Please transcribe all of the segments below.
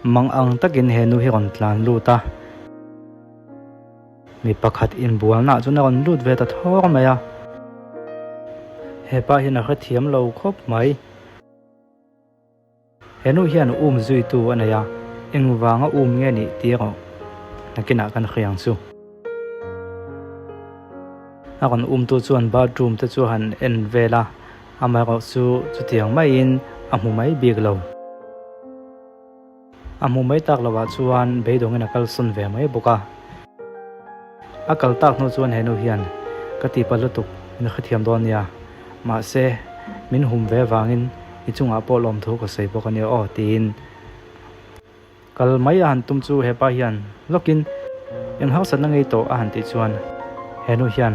mang ang takin henu hi ron tlan luta mi pakhat in bual na chu na ron lut ve ta thor maya he pa hi na kha thiam lo khop mai henu hian zui tu anaya engwanga nge ni tiro nakina kan khriang chu akon tu chuan bathroom te chu han en vela amai ro chu tiang mai in amu mai big lo amu mai tak lawa chuan beidong in akal sun ve mai boka akal tak no chuan henu hian kati palutuk in khathiam don ya ma se min hum ve wangin ichunga polom thu ko sei bokani o tin kal mai han tum chu hepa hian lokin en house na ngei to a han ti chuan henu hian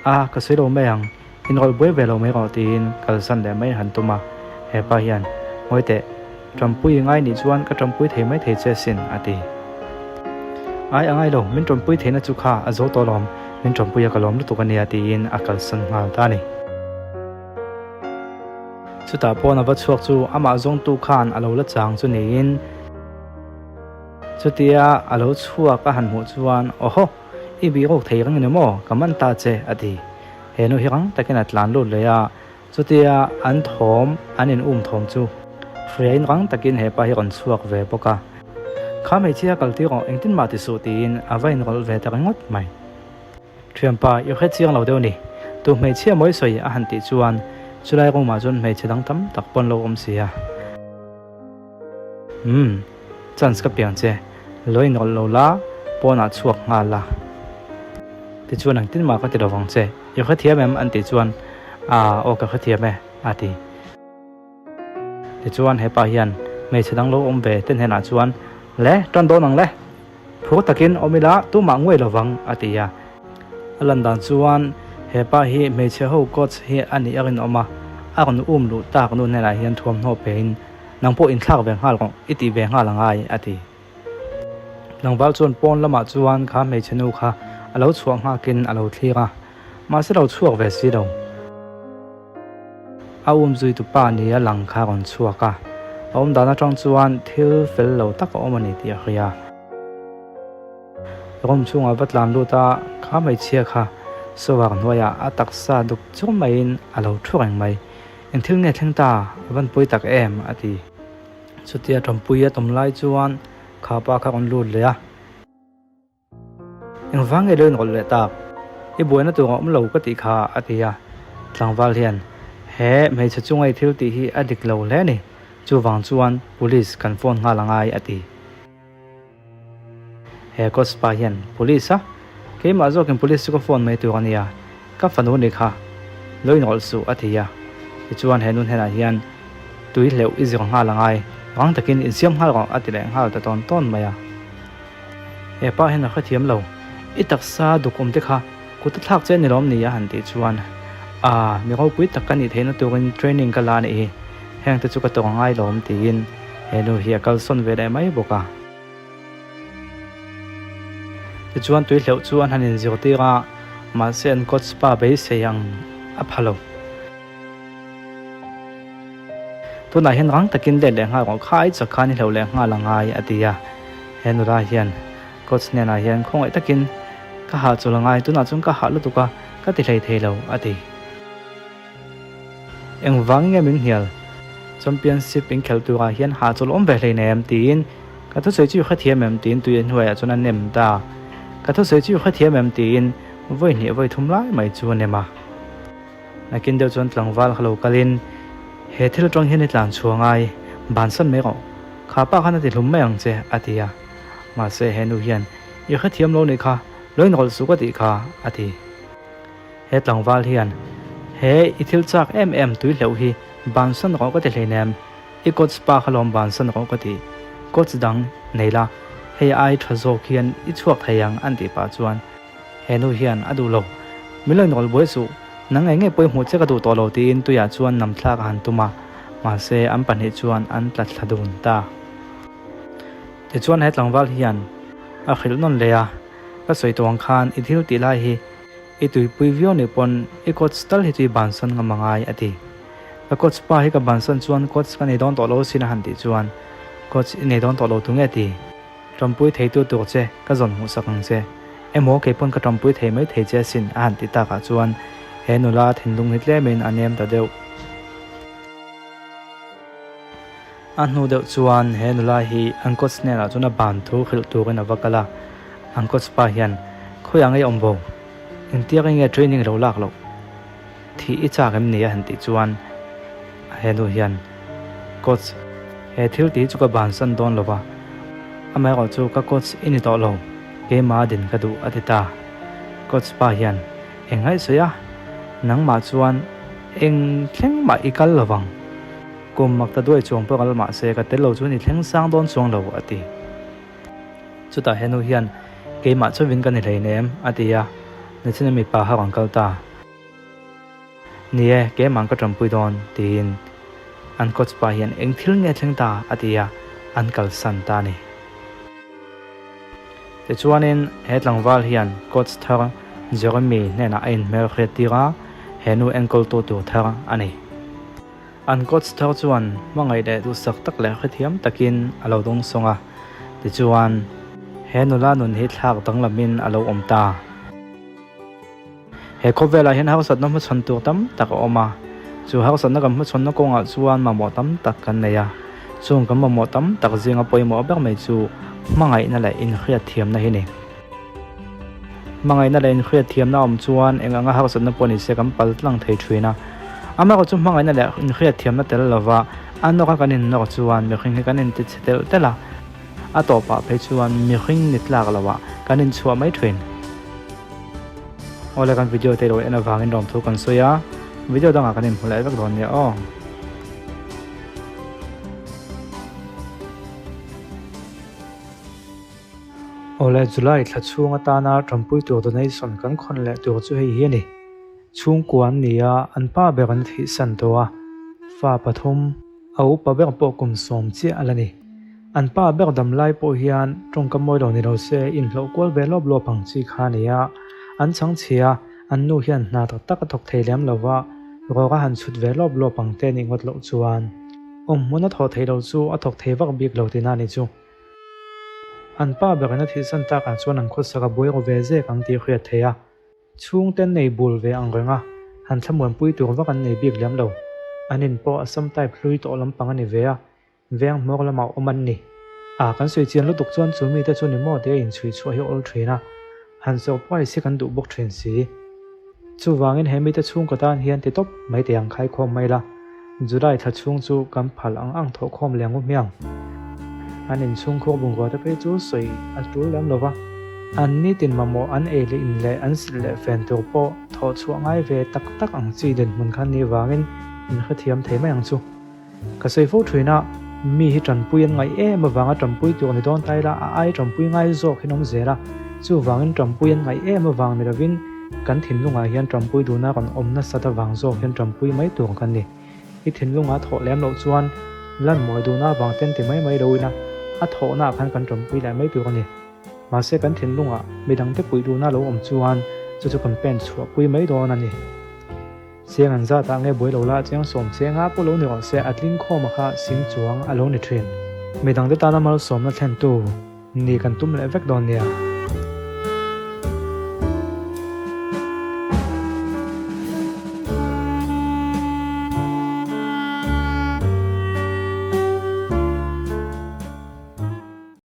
a ka sei lo mayang in rol boi velo mai ro tin kal san le mai han tuma hepa hian moite trampui ngai ni chuan ka trampui thei mai thei che sin ati ai angai lo min trampui theina chu kha azo to lom min trampui ka lom lu tu ka ni ati in akal san ngal ta ni chuta pona va chuak chu ama zong tu khan alo la chang chu niin chutia alo chhuak ka han mu chuan oho i bi rok thei rang ni mo kaman ta che ati henu hirang takin atlan lu le ya chutia an thom anin thom chu frein rang takin he pa hi ron chuak ve boka khamei chia kalti ro engtin ma ti su tin avain rol ve ta ngot mai thiampa yo khe chiang lo deu ni tu mei chia moi soi a han ti chuan chulai ko ma chun mei chedang tam tak pon lo om sia chance ka piang che loi nol lo la pona chuak nga la ti chuan ang tin ma ka ti lo wang che yo kha thiam em an ti chuan o ka kha thiam e ati ti chuan he pa hian mei chedang lo om ve ten hena chuan le ton don ang le phu takin omila tu ma ngoi lo wang ati ya alan dan chuan he pa hi mei che ho coach hi ani arin oma akon lu tak nu nela hian thuam no pein nang po in thak ve ngal ko iti ve ngal angai ati nang wal chuan pon lama chuan kha mei chenu kha alo chuang nga kin alo thliga ma se lo chuak ve si do zui tu pa ni a lang kha ron chuaka dana tang chuan thil fel lo tak omani ti a khia rom chunga vatlan luta kha mei chia kha sowak noya ataksa duk chumain alo thurang mai en thil ne thlengta van pui tak em ati chutia tompuia tomlai chuan khapa kha kon lut le a en wange le nol le ta i buina tu ngom lo ka ti kha atia tlangwal hian he mei chungai thil ti hi adik lo le ni chu wang chuan police kan phone nga langai ati he ko spa hian police a ke ma zo ken police ko phone mai tu ania ka fanu ni kha loi nol su atia chuan he nun hena hian tui leu izir nga langai wang takin in siam hal ro atile hal ta ton maya e pa hena kha thiam lo itaksa dukum te kha kuta thak che ni rom ni ya han ti chuan mi ro pui takani theina turin training ka la ni heng te chu ka to ngai lom tin henu hi kal son ve dai mai boka te chuan tui leu chuan hanin zir tira ma sen coach spa be seyang a phalo tu na hen rang takin le nga ro khai chakhani lo le nga langai atia henu ra hian coach ne na hian khongai takin ka ha chulangai tu na chung ka ha lu tu ka ti hlei thelo ati eng wang nge min hial championship in khel tu ra hian ha chul om ve hlei nem tin ka thu sei chu kha thiam em tin tu en huai chuna nem ta ka thu sei chu kha thiam em tin voi ni voi thum lai mai chu nema nakin deu chon tlangwal khalo kalin he thil tong hian itlan chuangai ban san me ro khapa khana ti hlum mayang che atia ma se henu hian i kha thiam lo ni kha loi nol su ka ti kha ati he tlangwal hian he ithil chak em tui leu hi ban san ro ka ti hleinem i coach spa khalom ban san ro ka ti coach dang neila he ai thazo khian i chuak thayang an ti pa chuan henu hian adu lo miloi nol boi su nang nge poi mu che ka du to lo tin tu ya chuan nam thlak han tuma ma se am pan hi chuan an tlat thladun ta te chuan he tlangwal hian a khil non le a ka soi tawang khan i thil ti lai hi i tui pui vio ni pon i coach stal hi tui ban san ngamangai ati ka coach pa hi ka ban san chuan coach ka ni don to lo sin han ti chuan coach nei don to lo tu nge ti trompui thei tu tu che ka zon mu sakang che emo ke pon ka trompui thei mai thei che sin an ti ta ka chuan he nula thinlung hi tle min anem ta deuh an nu deuh chuan he nula hi an coach ne la chuna ban thu khil tu kan avakala an coach pa hian khoyang ei ombo in tiak nge training ro lak lo thi i cha kam ni a han ti chuan he nu hian coach he thil ti chu ka ban san don lova amai ro chu ka coach ini to lo ke ma din ka du atita coach pa hian engai soya nang ma chuan eng thleng ma ikal lawang kum mak ta doi chuang pakal ma se ka te lo chu ni thleng sang don chuang lo ati chuta he nu hian ke ma chu win kan ni lei nem atia ni china mi pa ha wang kal ta nie ke mang ka trampui don tin an coach pa hian eng thil nge thleng ta atia an kal san ta ni te chuanin he tlangwal hian coach thar Jeremy ne na ein mel khetira henu ankle to tu thar ani an coach thar chuan mangai de du sak tak le khethiam takin alo dong songa ti chuan henu la nun hi thak tanglamin alo omta he khovela hian ha sat na chon tu tam tak oma chu ha sat na kam chon na konga chuan ma mo tam tak kan neya chung kam ma mo tam tak zinga poimo bek mai chu mangai na la in khriat thiam na hi ni mangai na la in khriat thiam na om chuan enga nga ha sat na poni se kam pal tlang thei thuina ama ko chu mangai na la in khriat thiam na tel lova an no ka kanin no chuan mi khing kanin ti chetel tela a to pa phe chuan mi khing nitlak lawa kanin chua mai thuin ole kan video te ro ena wangin rom thu kan soya video danga kanin hulai vek don ya o ole July thla chunga ta na trampui tu donation kan khon le tu chu hei hi ni chung kwan nia an pa be kan thi san to a fa pathum au pa be po kum som che alani an pa be dam lai po hian tong ka moi ro ni ro se in lo kwal be lob lo pang chi kha nia an chang chia an nu hian na tak tak thok thei lem lova ro ga han chut ve lob lo pang te ni ngot lo chuan mona tho thei lo chu a thok thei vak bik lo ti na ni chu an pa be kana thi san ta ka chuan an khot saka boi ro ve je kang ti khriat theya chung ten nei bul ve ang renga han thlamuan pui tur vak an nei bik lem lo anin po asam type hlui to lam pang ani ve a veng mor lama oman ni a kan soi chian lu tuk chuan chu mi te chu ni mo te in chui chu hi ol thina han so pai si kan du bok thren si chu wangin hemi te chung ka tan hian ti top mai te ang khai khom mai la July tha chung chu kam phal ang tho khom lengu miang anin chung kho bung wa te pe chu soi a tu lam lova an ni tin mamo an e le in le an sil le fen to po tho chu ngai ve tak tak ang chi den mun khan ni wangin in khathiam thei mai ang chu ka sei fo thina mi hi tran puyan ngai e ma wanga tram pui tu ni don tai la ai tram pui ngai zo khinom zera chu wangin tram puyan ngai e ma wang ni rawin kan thin lunga hian tram pui du na kan omna sata wang zo hian tram pui mai tu kan ni i thin lunga tho lem lo chuan lan moi du na wang ten ti mai roina a tho na khan kan tram pui lai mai tu kan ni ma se kan thin lunga midang te pui du na lo om chuan chu kan pen chua pui mai do na ni siang an za ta nge boi lo la chiang som chenga po lo ni ro se atling kho ma kha sim chuang alo ni thren midang te ta na mal som na thlen tu ni kan tum le vek don nia